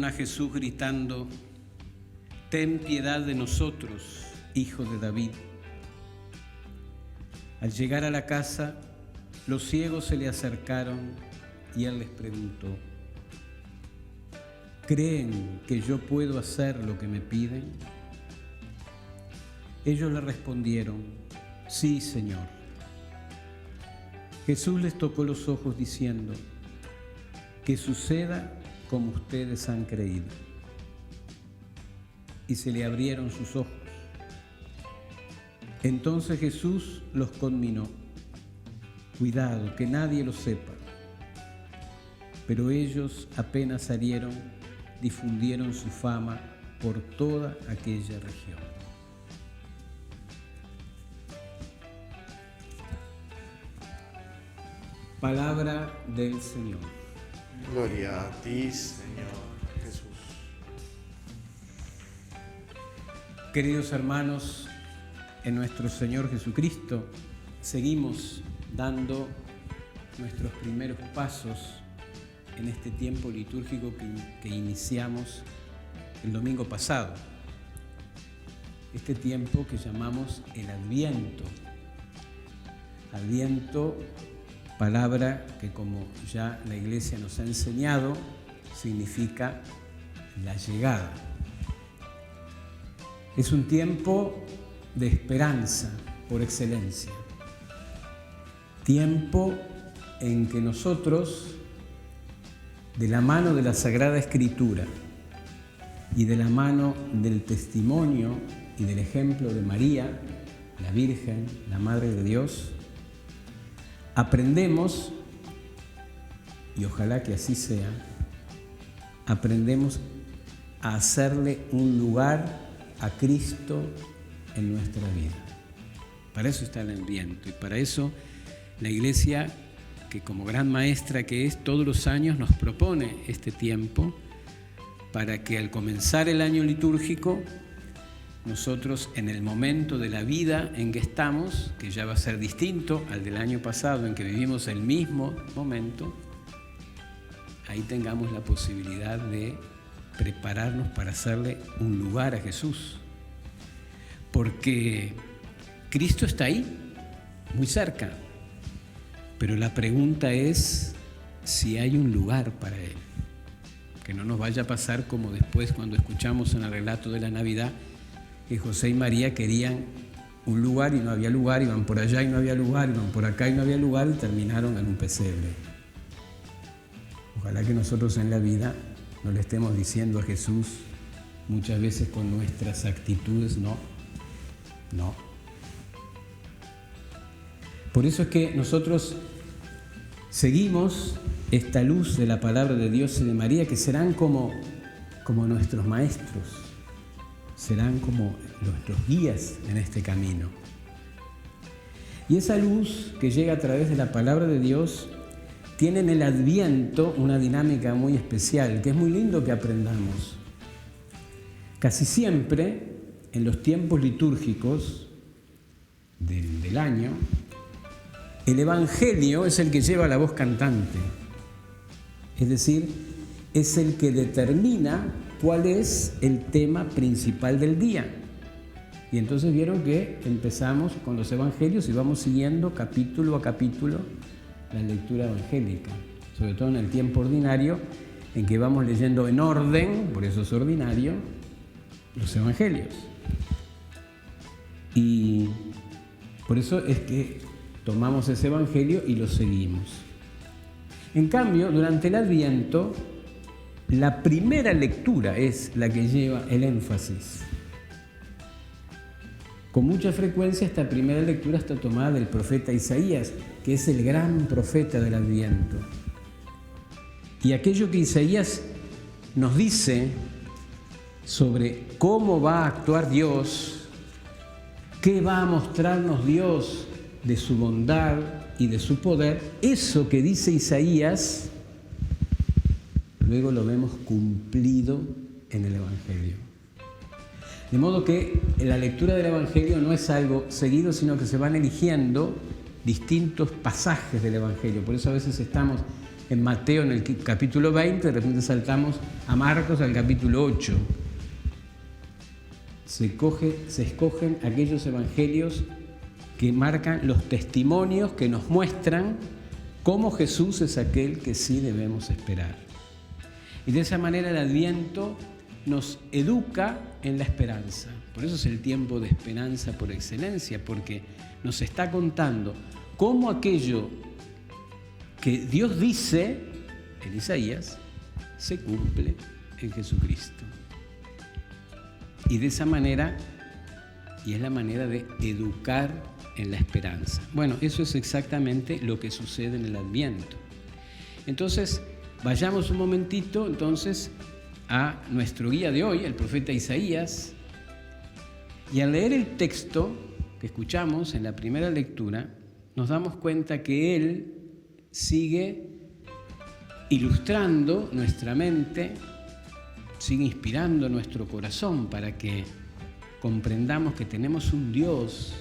a Jesús gritando: «Ten piedad de nosotros, hijo de David». Al llegar a la casa, los ciegos se le acercaron y él les preguntó: ¿creen que yo puedo hacer lo que me piden? Ellos le respondieron: sí, Señor. Jesús les tocó los ojos diciendo: que suceda como ustedes han creído. Y se le abrieron sus ojos. Entonces Jesús los conminó: cuidado, que nadie lo sepa. Pero ellos apenas salieron, difundieron su fama por toda aquella región. Palabra del Señor. Gloria a ti, Señor Jesús. Queridos hermanos, en nuestro Señor Jesucristo seguimos dando nuestros primeros pasos en este tiempo litúrgico que iniciamos el domingo pasado. Este tiempo que llamamos el Adviento. Adviento, palabra que, como ya la Iglesia nos ha enseñado, significa la llegada. Es un tiempo de esperanza por excelencia. Tiempo en que nosotros, de la mano de la Sagrada Escritura y de la mano del testimonio y del ejemplo de María, la Virgen, la Madre de Dios, aprendemos, y ojalá que así sea, aprendemos a hacerle un lugar a Cristo en nuestra vida. Para eso está el Adviento y para eso la Iglesia, que como gran maestra que es, todos los años nos propone este tiempo para que al comenzar el año litúrgico, nosotros en el momento de la vida en que estamos, que ya va a ser distinto al del año pasado en que vivimos el mismo momento, ahí tengamos la posibilidad de prepararnos para hacerle un lugar a Jesús. Porque Cristo está ahí, muy cerca, pero la pregunta es si hay un lugar para Él. Que no nos vaya a pasar como después cuando escuchamos en el relato de la Navidad que José y María querían un lugar y no había lugar, iban por allá y no había lugar, iban por acá y no había lugar y terminaron en un pesebre. Ojalá que nosotros en la vida no le estemos diciendo a Jesús muchas veces con nuestras actitudes, no. Por eso es que nosotros seguimos esta luz de la palabra de Dios y de María, que serán como nuestros maestros, serán como nuestros guías en este camino. Y esa luz que llega a través de la palabra de Dios tiene en el Adviento una dinámica muy especial, que es muy lindo que aprendamos. Casi siempre, en los tiempos litúrgicos del año, el Evangelio es el que lleva la voz cantante. Es decir, es el que determina cuál es el tema principal del día. Y entonces vieron que empezamos con los evangelios y vamos siguiendo capítulo a capítulo la lectura evangélica, sobre todo en el tiempo ordinario, en que vamos leyendo en orden, por eso es ordinario, los evangelios. Y por eso es que tomamos ese evangelio y lo seguimos. En cambio, durante el Adviento, la primera lectura es la que lleva el énfasis. Con mucha frecuencia esta primera lectura está tomada del profeta Isaías, que es el gran profeta del Adviento. Y aquello que Isaías nos dice sobre cómo va a actuar Dios, qué va a mostrarnos Dios de su bondad y de su poder, eso que dice Isaías, luego lo vemos cumplido en el Evangelio. De modo que la lectura del Evangelio no es algo seguido, sino que se van eligiendo distintos pasajes del Evangelio. Por eso a veces estamos en Mateo en el capítulo 20, de repente saltamos a Marcos al capítulo 8. Se escogen aquellos evangelios que marcan los testimonios que nos muestran cómo Jesús es aquel que sí debemos esperar. Y de esa manera el Adviento nos educa en la esperanza. Por eso es el tiempo de esperanza por excelencia, porque nos está contando cómo aquello que Dios dice en Isaías se cumple en Jesucristo. Y de esa manera, y es la manera de educar en la esperanza. Bueno, eso es exactamente lo que sucede en el Adviento. Entonces, vayamos un momentito entonces a nuestro guía de hoy, el profeta Isaías, y al leer el texto que escuchamos en la primera lectura, nos damos cuenta que él sigue ilustrando nuestra mente, sigue inspirando nuestro corazón para que comprendamos que tenemos un Dios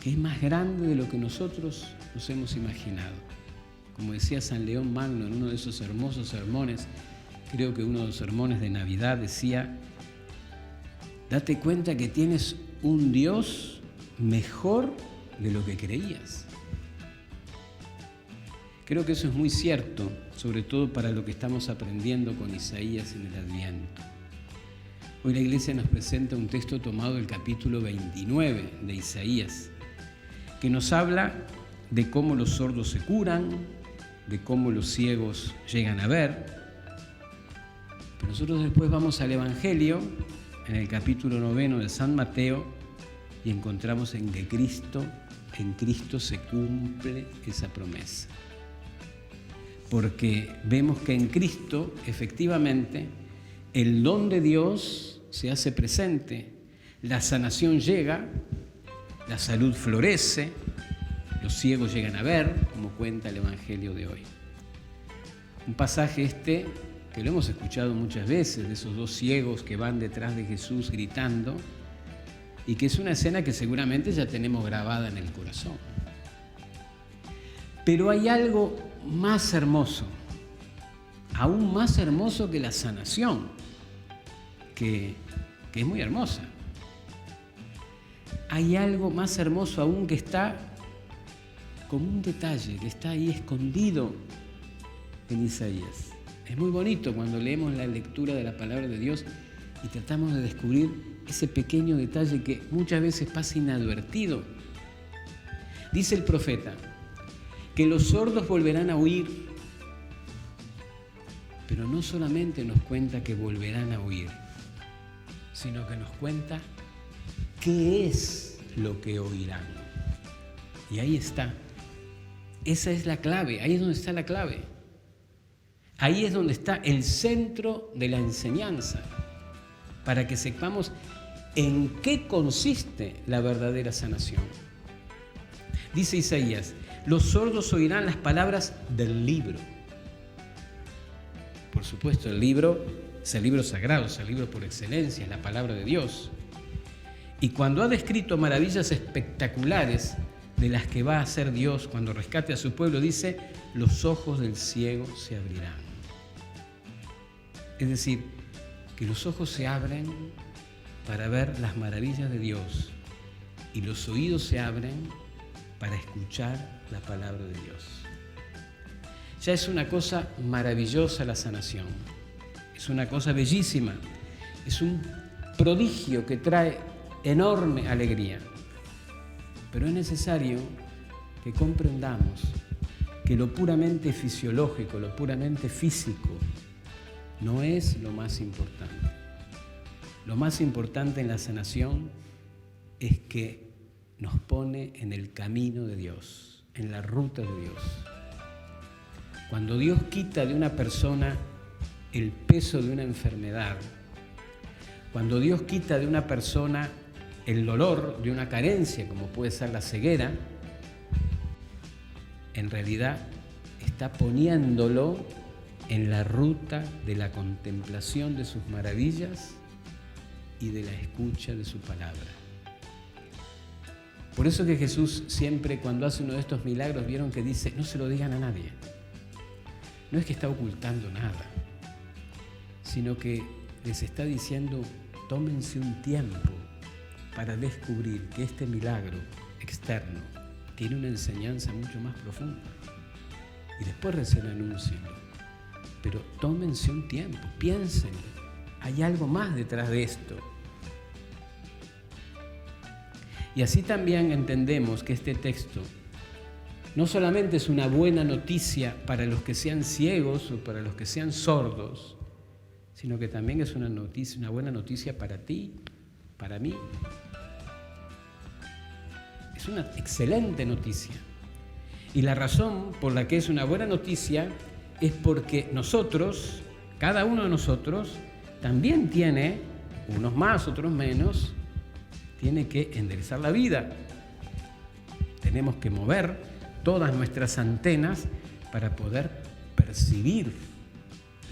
que es más grande de lo que nosotros nos hemos imaginado. Como decía San León Magno en uno de esos hermosos sermones, creo que uno de los sermones de Navidad decía: date cuenta que tienes un Dios mejor de lo que creías. Creo que eso es muy cierto, sobre todo para lo que estamos aprendiendo con Isaías en el Adviento. Hoy la Iglesia nos presenta un texto tomado del capítulo 29 de Isaías, que nos habla de cómo los sordos se curan, de cómo los ciegos llegan a ver. Pero nosotros después vamos al Evangelio, en el capítulo 9 de San Mateo, y encontramos en que en Cristo se cumple esa promesa. Porque vemos que en Cristo, efectivamente, el don de Dios se hace presente, la sanación llega, la salud florece, los ciegos llegan a ver, como cuenta el Evangelio de hoy. Un pasaje que lo hemos escuchado muchas veces, de esos dos ciegos que van detrás de Jesús gritando, y que es una escena que seguramente ya tenemos grabada en el corazón. Pero hay algo más hermoso, aún más hermoso que la sanación, que es muy hermosa. Hay algo más hermoso aún que está como un detalle, que está ahí escondido en Isaías. Es muy bonito cuando leemos la lectura de la palabra de Dios y tratamos de descubrir ese pequeño detalle que muchas veces pasa inadvertido. Dice el profeta que los sordos volverán a oír, pero no solamente nos cuenta que volverán a oír, sino que nos cuenta qué es lo que oirán. Y ahí está. Esa es la clave, ahí es donde está la clave. Ahí es donde está el centro de la enseñanza, para que sepamos en qué consiste la verdadera sanación. Dice Isaías: los sordos oirán las palabras del libro. Por supuesto, el libro es el libro sagrado, es el libro por excelencia, es la palabra de Dios. Y cuando ha descrito maravillas espectaculares de las que va a hacer Dios cuando rescate a su pueblo, dice: los ojos del ciego se abrirán. Es decir, que los ojos se abren para ver las maravillas de Dios y los oídos se abren para escuchar la palabra de Dios. Ya es una cosa maravillosa la sanación, es una cosa bellísima, es un prodigio que trae enorme alegría. Pero es necesario que comprendamos que lo puramente fisiológico, lo puramente físico, no es lo más importante. Lo más importante en la sanación es que nos pone en el camino de Dios, en la ruta de Dios. Cuando Dios quita de una persona el peso de una enfermedad, cuando Dios quita de una persona el dolor de una carencia, como puede ser la ceguera, en realidad está poniéndolo en la ruta de la contemplación de sus maravillas y de la escucha de su palabra. Por eso que Jesús siempre, cuando hace uno de estos milagros, vieron que dice: no se lo digan a nadie. no es que está ocultando nada, sino que les está diciendo, tómense un tiempo para descubrir que este milagro externo tiene una enseñanza mucho más profunda. Y después recién anúncienlo. Pero tómense un tiempo, piénsenlo. Hay algo más detrás de esto. Y así también entendemos que este texto no solamente es una buena noticia para los que sean ciegos o para los que sean sordos, sino que también es una buena noticia para ti, para mí. Es una excelente noticia. Y la razón por la que es una buena noticia es porque nosotros, cada uno de nosotros, también tiene, unos más, otros menos, tiene que enderezar la vida. Tenemos que mover todas nuestras antenas para poder percibir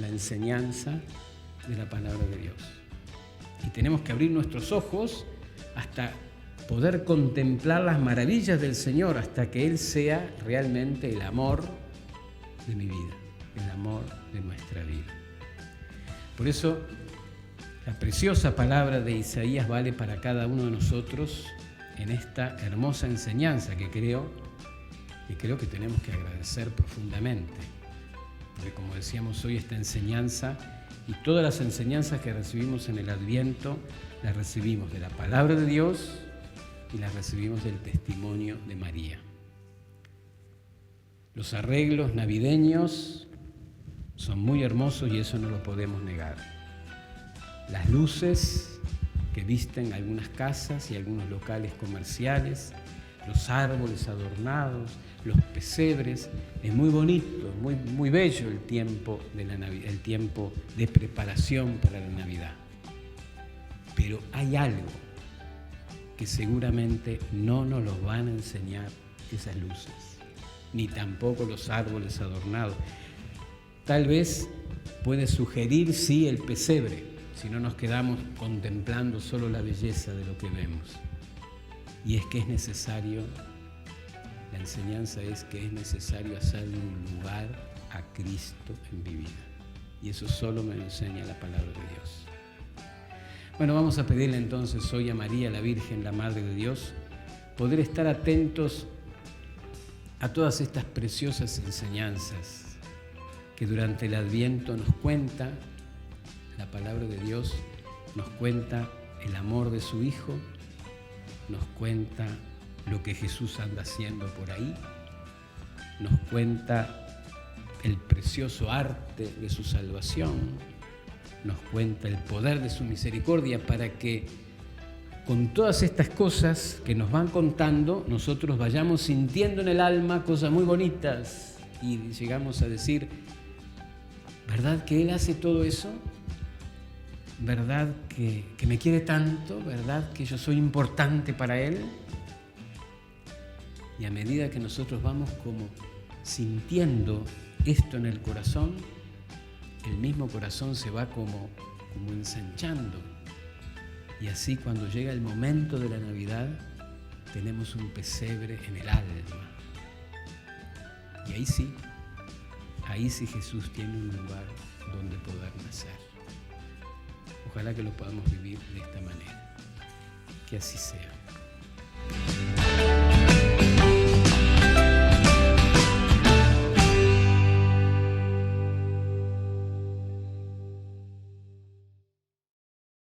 la enseñanza de la palabra de Dios. Y tenemos que abrir nuestros ojos hasta poder contemplar las maravillas del Señor, hasta que Él sea realmente el amor de mi vida, el amor de nuestra vida. Por eso, la preciosa palabra de Isaías vale para cada uno de nosotros en esta hermosa enseñanza que creo que tenemos que agradecer profundamente. Porque como decíamos hoy, esta enseñanza y todas las enseñanzas que recibimos en el Adviento, las recibimos de la palabra de Dios y las recibimos del testimonio de María. Los arreglos navideños son muy hermosos y eso no lo podemos negar. Las luces que visten algunas casas y algunos locales comerciales, los árboles adornados, los pesebres, es muy bonito, muy bello el tiempo de la Navidad, el tiempo de preparación para la Navidad. Pero hay algo que seguramente no nos lo van a enseñar esas luces, ni tampoco los árboles adornados. Tal vez puede sugerir, sí, el pesebre, si no nos quedamos contemplando solo la belleza de lo que vemos. Y es que es necesario, la enseñanza es que es necesario hacerle un lugar a Cristo en mi vida. Y eso solo me lo enseña la palabra de Dios. Bueno, vamos a pedirle entonces hoy a María, la Virgen, la Madre de Dios, poder estar atentos a todas estas preciosas enseñanzas que durante el Adviento nos cuenta la palabra de Dios, nos cuenta el amor de su Hijo, nos cuenta lo que Jesús anda haciendo por ahí, nos cuenta el precioso arte de su salvación, nos cuenta el poder de su misericordia para que con todas estas cosas que nos van contando, nosotros vayamos sintiendo en el alma cosas muy bonitas y llegamos a decir, ¿verdad que Él hace todo eso? ¿Verdad que me quiere tanto? ¿Verdad que yo soy importante para Él? Y a medida que nosotros vamos como sintiendo esto en el corazón, el mismo corazón se va como ensanchando. Y así cuando llega el momento de la Navidad, tenemos un pesebre en el alma. Y ahí sí Jesús tiene un lugar donde poder nacer. Ojalá que lo podamos vivir de esta manera. Que así sea.